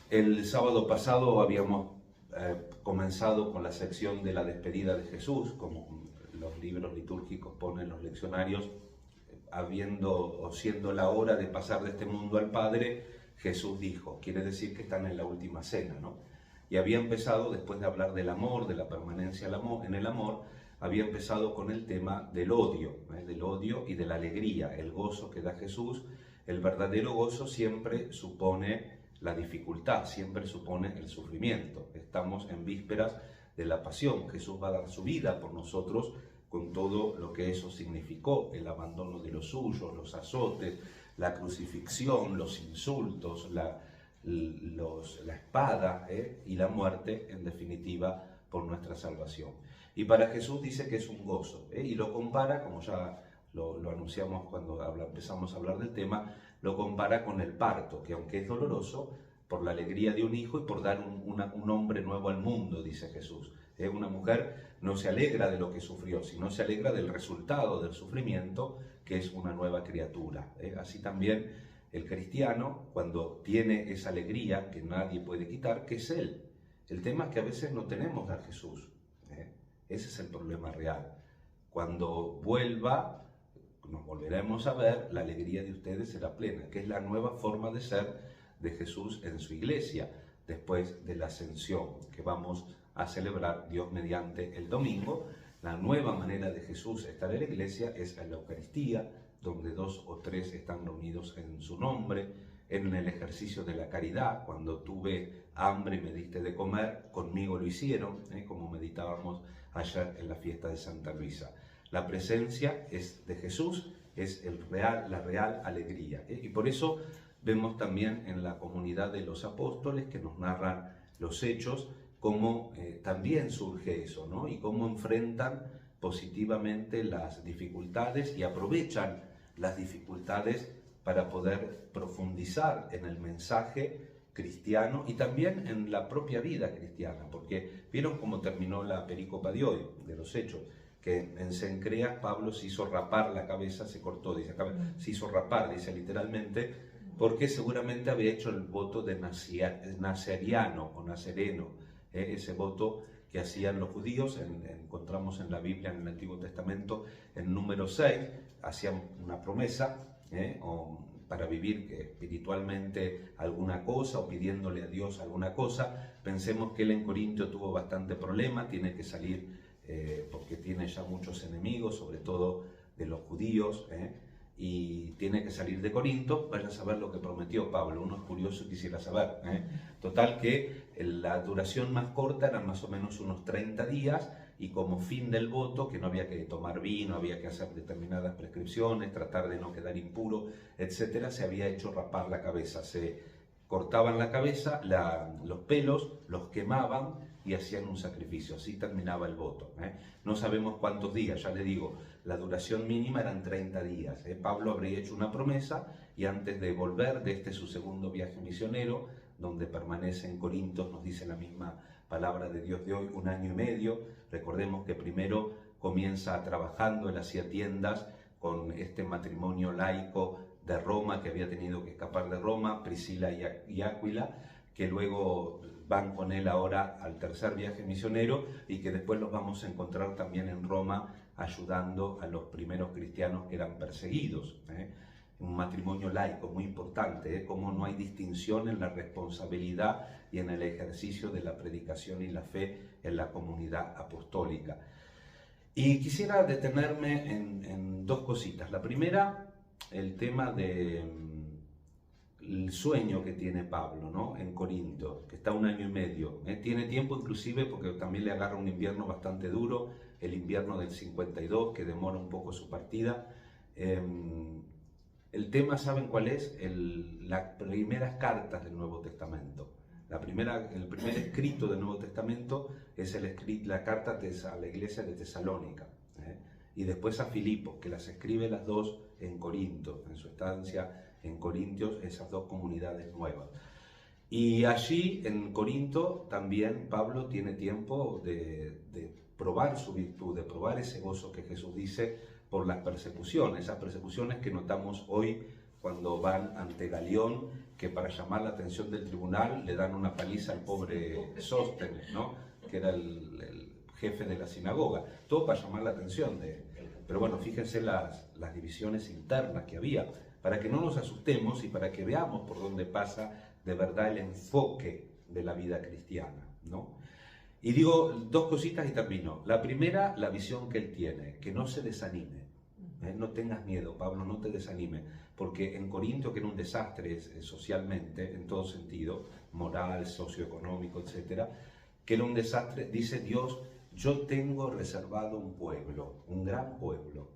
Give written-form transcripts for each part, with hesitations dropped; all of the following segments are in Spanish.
El sábado pasado habíamos comenzado con la sección de la despedida de Jesús, como los libros litúrgicos ponen los leccionarios, habiendo o siendo la hora de pasar de este mundo al Padre, Jesús dijo, quiere decir que están en la última cena, ¿no? Y había empezado, después de hablar del amor, de la permanencia en el amor, había empezado con el tema del odio y de la alegría, el gozo que da Jesús. El verdadero gozo siempre supone la dificultad, siempre supone el sufrimiento. Estamos en vísperas de la pasión. Jesús va a dar su vida por nosotros con todo lo que eso significó, el abandono de los suyos, los azotes, la crucifixión, los insultos, la espada y la muerte, en definitiva, por nuestra salvación. Y para Jesús dice que es un gozo, y lo compara, como ya lo anunciamos cuando empezamos a hablar del tema, lo compara con el parto, que aunque es doloroso, por la alegría de un hijo y por dar un hombre nuevo al mundo, dice Jesús. Una mujer no se alegra de lo que sufrió, sino se alegra del resultado del sufrimiento, que es una nueva criatura. Así también el cristiano, cuando tiene esa alegría que nadie puede quitar, que es Él. El tema es que a veces no tenemos a Jesús. Ese es el problema real. Cuando vuelva, nos volveremos a ver, la alegría de ustedes será plena, que es la nueva forma de ser de Jesús en su iglesia, después de la ascensión, que vamos a celebrar Dios mediante el domingo. La nueva manera de Jesús estar en la iglesia es en la Eucaristía, donde 2 o 3 están reunidos en su nombre, en el ejercicio de la caridad. Cuando tuve hambre y me diste de comer, conmigo lo hicieron, como meditábamos ayer en la fiesta de Santa Luisa. La presencia es de Jesús, es la real alegría. Y por eso vemos también en la comunidad de los apóstoles que nos narran los hechos, cómo también surge eso, ¿no? Y cómo enfrentan positivamente las dificultades y aprovechan las dificultades para poder profundizar en el mensaje cristiano y también en la propia vida cristiana, porque vieron cómo terminó la pericopa de hoy, de los hechos, que en Cencreas Pablo se hizo rapar la cabeza, se cortó, dice, se hizo rapar, dice literalmente, porque seguramente había hecho el voto de nazariano o nazareno, ese voto que hacían los judíos, encontramos en la Biblia, en el Antiguo Testamento, en número 6, hacían una promesa, para vivir espiritualmente alguna cosa o pidiéndole a Dios alguna cosa. Pensemos que él en Corinto tuvo bastante problema, tiene que salir porque tiene ya muchos enemigos, sobre todo de los judíos, y tiene que salir de Corinto. Vayan a saber lo que prometió Pablo, uno es curioso y quisiera saber. Total que la duración más corta eran más o menos unos 30 días, y como fin del voto, que no había que tomar vino, había que hacer determinadas prescripciones, tratar de no quedar impuro, etc., se había hecho rapar la cabeza. Se cortaban la cabeza, los pelos, los quemaban y hacían un sacrificio. Así terminaba el voto. No sabemos cuántos días, ya le digo, la duración mínima eran 30 días. Pablo habría hecho una promesa y antes de volver de su segundo viaje misionero, donde permanece en Corinto, nos dice la misma palabra de Dios de hoy, 1 año y medio. Recordemos que primero comienza trabajando, él hacía tiendas con este matrimonio laico de Roma, que había tenido que escapar de Roma, Priscila y Áquila, que luego van con él ahora al tercer viaje misionero y que después los vamos a encontrar también en Roma ayudando a los primeros cristianos que eran perseguidos. Un matrimonio laico muy importante, cómo no hay distinción en la responsabilidad y en el ejercicio de la predicación y la fe en la comunidad apostólica. Y quisiera detenerme en 2 cositas. La primera, el tema del sueño que tiene Pablo, ¿no?, en Corinto, que está 1 año y medio. Tiene tiempo inclusive porque también le agarra un invierno bastante duro, el invierno del 52, que demora un poco su partida. El tema, ¿saben cuál es? Las primeras cartas del Nuevo Testamento. El primer escrito del Nuevo Testamento es la carta a la iglesia de Tesalónica, y después a Filipos, que las escribe las dos en Corinto, en su estancia en Corintios, esas 2 comunidades nuevas. Y allí en Corinto también Pablo tiene tiempo de probar su virtud, de probar ese gozo que Jesús dice por las persecuciones, esas persecuciones que notamos hoy cuando van ante Galión, que para llamar la atención del tribunal le dan una paliza al pobre Sóstenes, ¿no? Que era el jefe de la sinagoga, todo para llamar la atención de él. Pero bueno, fíjense las divisiones internas que había, para que no nos asustemos y para que veamos por dónde pasa de verdad el enfoque de la vida cristiana, ¿no? Y digo dos cositas y termino. La primera, la visión que él tiene, que no se desanime. No tengas miedo, Pablo, no te desanime, porque en Corinto, que era un desastre socialmente, en todo sentido, moral, socioeconómico, etcétera, que era un desastre, dice Dios, yo tengo reservado un pueblo, un gran pueblo.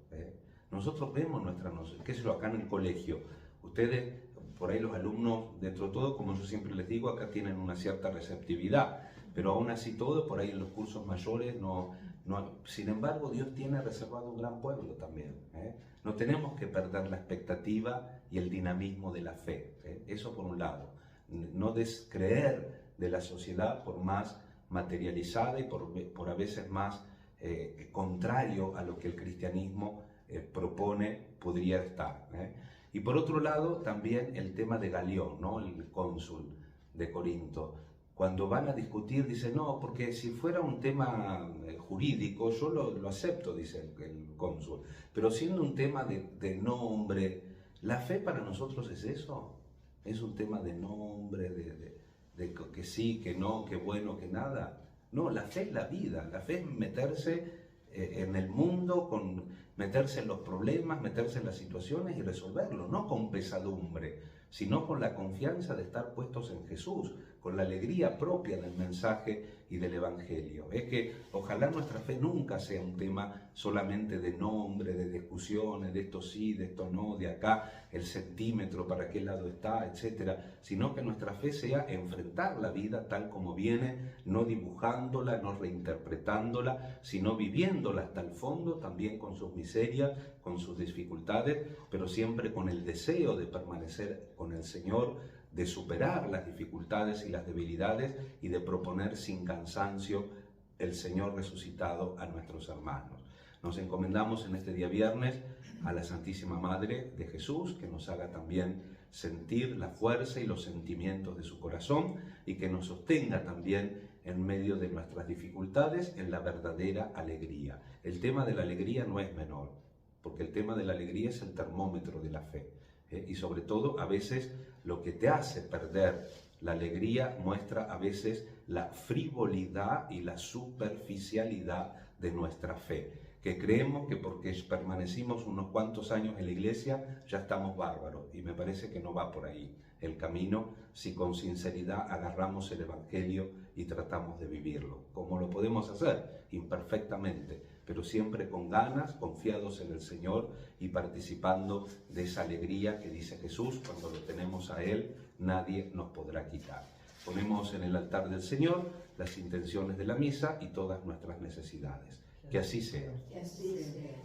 Nosotros vemos qué sé yo, acá en el colegio, ustedes, por ahí los alumnos, dentro de todo, como yo siempre les digo, acá tienen una cierta receptividad, pero aún así todo, por ahí en los cursos mayores, sin embargo, Dios tiene reservado un gran pueblo también. No tenemos que perder la expectativa y el dinamismo de la fe. Eso por un lado. No descreer de la sociedad por más materializada y por a veces más contrario a lo que el cristianismo propone, podría estar. Y por otro lado, también el tema de Galión, ¿no? El cónsul de Corinto. Cuando van a discutir, dice, no, porque si fuera un tema jurídico, yo lo acepto, dice el cónsul, pero siendo un tema de nombre, ¿la fe para nosotros es eso? ¿Es un tema de nombre, de que sí, que no, que bueno, que nada? No, la fe es la vida, la fe es meterse en el mundo, meterse en los problemas, meterse en las situaciones y resolverlo, no con pesadumbre, sino con la confianza de estar puestos en Jesús, con la alegría propia del mensaje y del Evangelio. Es que ojalá nuestra fe nunca sea un tema solamente de nombre, de discusiones, de esto sí, de esto no, de acá, el centímetro, para qué lado está, etcétera, sino que nuestra fe sea enfrentar la vida tal como viene, no dibujándola, no reinterpretándola, sino viviéndola hasta el fondo, también con sus miserias, con sus dificultades, pero siempre con el deseo de permanecer con el Señor, de superar las dificultades y las debilidades y de proponer sin cansancio el Señor resucitado a nuestros hermanos. Nos encomendamos en este día viernes a la Santísima Madre de Jesús, que nos haga también sentir la fuerza y los sentimientos de su corazón y que nos sostenga también en medio de nuestras dificultades en la verdadera alegría. El tema de la alegría no es menor, porque el tema de la alegría es el termómetro de la fe. Y sobre todo, a veces lo que te hace perder la alegría muestra a veces la frivolidad y la superficialidad de nuestra fe, que creemos que porque permanecimos unos cuantos años en la iglesia ya estamos bárbaros, y me parece que no va por ahí el camino si con sinceridad agarramos el Evangelio y tratamos de vivirlo. ¿Cómo lo podemos hacer? Imperfectamente, pero siempre con ganas, confiados en el Señor y participando de esa alegría que dice Jesús, cuando lo tenemos a Él, nadie nos podrá quitar. Ponemos en el altar del Señor las intenciones de la misa y todas nuestras necesidades. Que así sea. Que así sea.